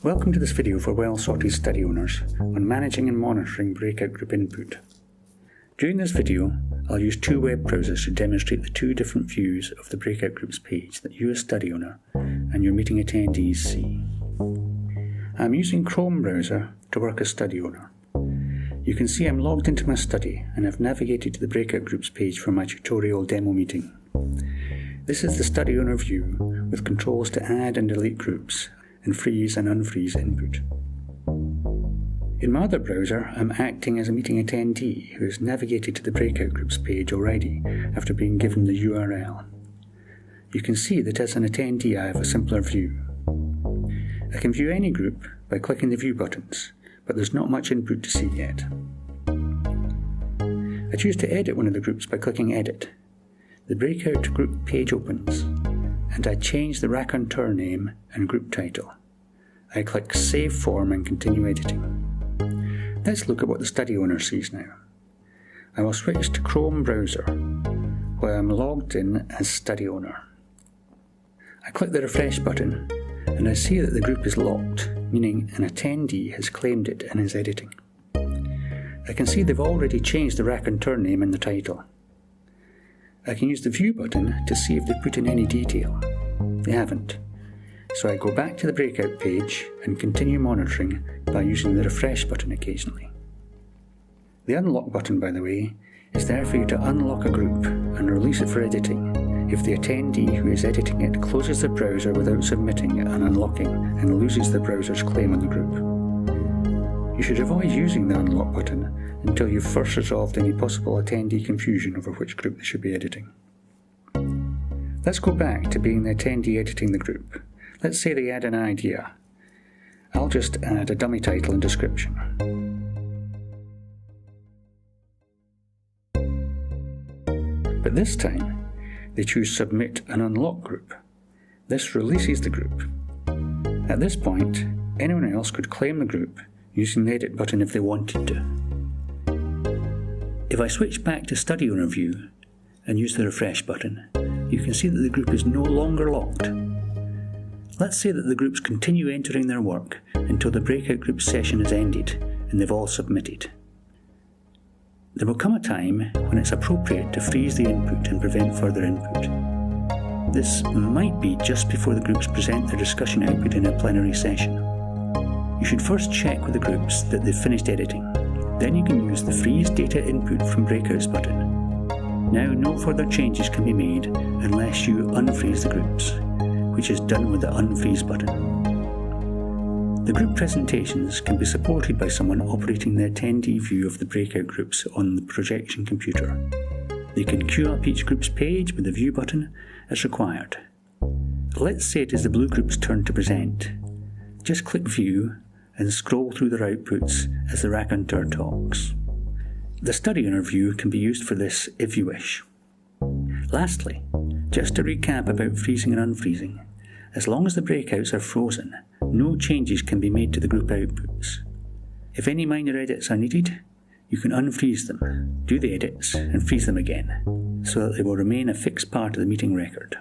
Welcome to this video for well-sorted study owners on managing and monitoring breakout group input. During this video, I'll use two web browsers to demonstrate the two different views of the breakout groups page that you as study owner and your meeting attendees see. I'm using Chrome browser to work as study owner. You can see I'm logged into my study and have navigated to the breakout groups page for my tutorial demo meeting. This is the study owner view with controls to add and delete groups and freeze and unfreeze input. In my other browser, I'm acting as a meeting attendee who has navigated to the breakout groups page already after being given the URL. You can see that as an attendee I have a simpler view. I can view any group by clicking the view buttons, but there's not much input to see yet. I choose to edit one of the groups by clicking Edit. The breakout group page opens, and I change the raconteur name and group title. I click Save Form and continue editing. Let's look at what the study owner sees now. I will switch to Chrome browser, where I'm logged in as study owner. I click the refresh button, and I see that the group is locked, meaning an attendee has claimed it and is editing. I can see they've already changed the raconteur name and the title. I can use the View button to see if they've put in any detail. They haven't, so I go back to the breakout page and continue monitoring by using the Refresh button occasionally. The Unlock button, by the way, is there for you to unlock a group and release it for editing if the attendee who is editing it closes the browser without submitting and unlocking and loses the browser's claim on the group. You should avoid using the Unlock button until you've first resolved any possible attendee confusion over which group they should be editing. Let's go back to being the attendee editing the group. Let's say they add an idea. I'll just add a dummy title and description. But this time, they choose Submit and Unlock Group. This releases the group. At this point, anyone else could claim the group using the Edit button if they wanted to. If I switch back to Study Owner View and use the Refresh button, you can see that the group is no longer locked. Let's say that the groups continue entering their work until the breakout group session is ended and they've all submitted. There will come a time when it's appropriate to freeze the input and prevent further input. This might be just before the groups present their discussion output in a plenary session. You should first check with the groups that they've finished editing. Then you can use the Freeze Data Input from Breakouts button. Now no further changes can be made unless you unfreeze the groups, which is done with the Unfreeze button. The group presentations can be supported by someone operating the attendee view of the breakout groups on the projection computer. They can queue up each group's page with the View button as required. Let's say it is the blue group's turn to present. Just click View and scroll through their outputs as the raconteur talks. The study owner view can be used for this if you wish. Lastly, just to recap about freezing and unfreezing, as long as the breakouts are frozen, no changes can be made to the group outputs. If any minor edits are needed, you can unfreeze them, do the edits and freeze them again, so that they will remain a fixed part of the meeting record.